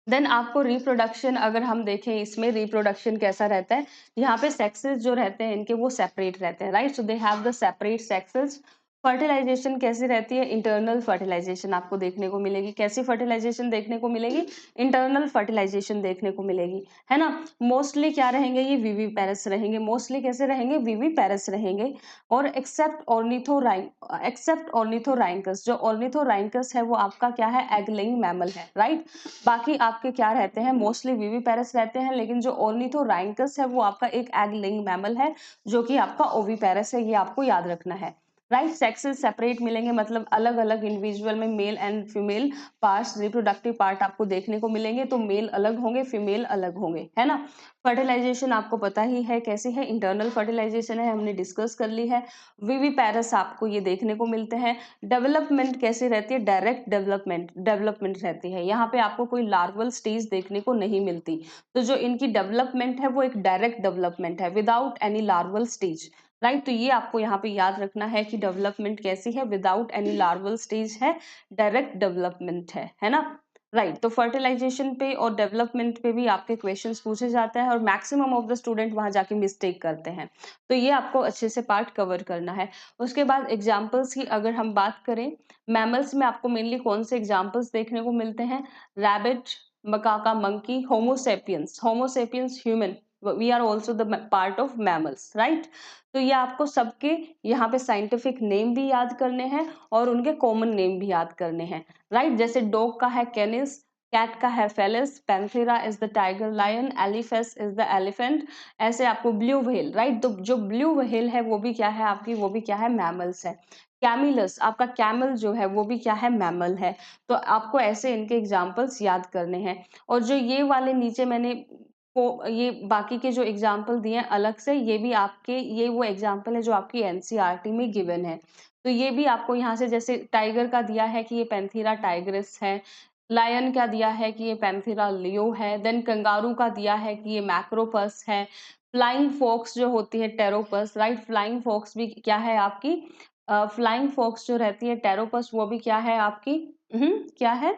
देन आपको रिप्रोडक्शन अगर हम देखें, इसमें रिप्रोडक्शन कैसा रहता है, यहाँ पे सेक्सेस जो रहते हैं इनके वो सेपरेट रहते हैं, right. So they have the separate sexes. Fertilisation कैसी रहती है? इंटरनल फर्टिलाइजेशन आपको देखने को मिलेगी। कैसी फर्टिलाइजेशन देखने को मिलेगी? इंटरनल फर्टिलाइजेशन देखने को मिलेगी, है ना। मोस्टली क्या रहेंगे, ये वीवी पैरस रहेंगे। मोस्टली कैसे रहेंगे? वीवी पैरस रहेंगे। और एक्सेप्ट ऑर्निथोराइंकस, जो ऑर्निथोराइंकस है वो आपका क्या है, एग लेइंग मैमल है, राइट। बाकी आपके क्या रहते हैं, मोस्टली विविपेरस रहते हैं, लेकिन जो ऑर्निथोराइंकस है वो आपका एक एग लेइंग मैमल है, जो कि आपका ओविपेरस है। ये आपको याद रखना है, राइट। सेक्सेस सेपरेट मिलेंगे, मतलब अलग अलग इंडिविजुअल में male and female parts, reproductive part आपको देखने को मिलेंगे। तो मेल अलग होंगे, फीमेल अलग होंगे, है ना। फर्टिलाइजेशन आपको पता ही है कैसी है, इंटरनल फर्टिलाइजेशन है, हमने डिस्कस कर ली है। विविपेरस आपको ये देखने को मिलते हैं। डेवलपमेंट कैसी रहती है? डायरेक्ट डेवलपमेंट रहती है। यहाँ पे आपको कोई लार्वल स्टेज देखने को नहीं मिलती। तो जो इनकी डेवलपमेंट है वो एक डायरेक्ट डेवलपमेंट है, without any larval stage, right. तो ये आपको यहाँ पे याद रखना है कि डेवलपमेंट कैसी है, विदाउट एनी लार्वल स्टेज है, डायरेक्ट डेवलपमेंट है ना, राइट, तो फर्टिलाइजेशन पे और डेवलपमेंट पे भी आपके क्वेश्चंस पूछे जाते हैं और मैक्सिमम ऑफ द स्टूडेंट वहां जाके मिस्टेक करते हैं, तो ये आपको अच्छे से पार्ट कवर करना है। उसके बाद एग्जाम्पल्स की अगर हम बात करें, मैमल्स में आपको मेनली कौन से एग्जाम्पल्स देखने को मिलते हैं? Rabbit, macaca, monkey, homo sapiens, homo sapiens human, we are also the part of mammals, right. तो ये आपको सबके यहाँ पे साइंटिफिक नेम भी याद करने हैं और उनके कॉमन नेम भी याद करने हैं, राइट। जैसे डॉग का है कैनिस, कैट का है felis, panthera is the tiger lion, elephas is the elephant. ऐसे आपको ब्लू व्हेल, राइट, तो जो ब्लू व्हेल है वो भी क्या है आपकी, वो भी क्या है, मैमल्स है। कैमिलस, आपका कैमल जो है वो भी क्या है, मैमल है। तो आपको ऐसे इनके एग्जाम्पल्स याद करने हैं। और जो ये वाले नीचे मैंने को ये बाकी के जो एग्जाम्पल दिए हैं अलग से, ये भी आपके, ये वो एग्जाम्पल है जो आपकी एनसीईआरटी में गिवन है। तो ये भी आपको यहाँ से, जैसे टाइगर का दिया है कि ये पैंथेरा टाइग्रिस है, लायन का दिया है कि ये पैंथेरा लियो है, देन कंगारू का दिया है कि ये मैक्रोपस है, फ्लाइंग फॉक्स जो होती है टेरोपस, राइट, फ्लाइंग फॉक्स भी क्या है आपकी, फ्लाइंग फॉक्स जो रहती है टेरोपस, वो भी क्या है आपकी, क्या है,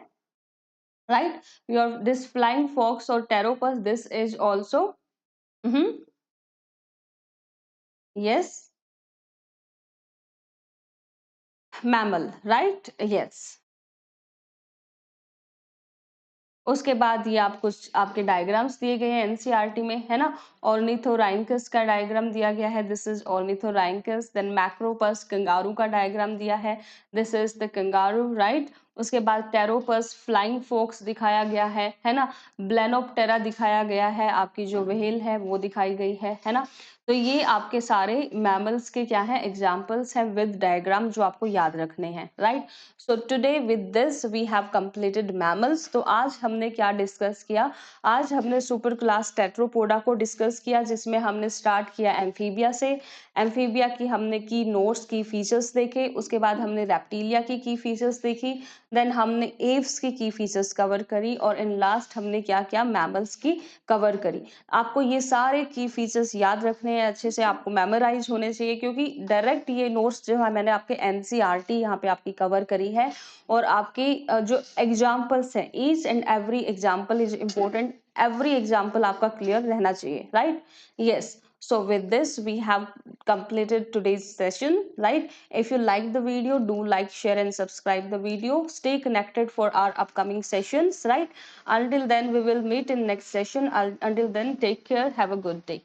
right, your this flying fox और pteropus, this is also yes mammal, right, yes. उसके बाद ये आप कुछ आपके डायग्राम्स दिए गए हैं एनसीईआरटी में, है ना। ऑर्निथोराइंकस का डायग्राम दिया गया है, this is Ornithorhynchus. Then Macropus, kangaroo का डायग्राम दिया है, this is the kangaroo, right. उसके बाद टेरोपस, फ्लाइंग फोक्स दिखाया गया है ना। ब्लेनोप्टेरा दिखाया गया है, आपकी जो व्हेल है वो दिखाई गई है ना। तो ये आपके सारे मैमल्स के क्या है, एग्जाम्पल्स हैं विद डायग्राम जो आपको याद रखने हैं, right. So today with this we have completed mammals. तो आज हमने क्या डिस्कस किया, आज हमने सुपर क्लास टेट्रोपोडा को डिस्कस किया, जिसमें हमने स्टार्ट किया एम्फीबिया से। एम्फीबिया की हमने की नोट्स, की फीचर्स देखे, उसके बाद हमने रेप्टिलिया की फीचर्स देखी, देन हमने एव्स की फीचर्स कवर करी, और इन लास्ट हमने क्या किया, मैमल्स की कवर करी। आपको ये सारे की फीचर्स याद रखने हैं, अच्छे से आपको मेमोराइज होने चाहिए, क्योंकि डायरेक्ट ये नोट्स जो है मैंने आपके एनसीईआरटी यहाँ पे आपकी कवर करी है। और आपकी जो एग्जाम्पल्स हैं, each and every example is important, every example आपका क्लियर रहना चाहिए, right, yes. So with this we have completed today's session, right? If you like the video, do like, share and subscribe the video. Stay connected for our upcoming sessions, right? Until then we will meet in next session. Until then, take care, have a good day.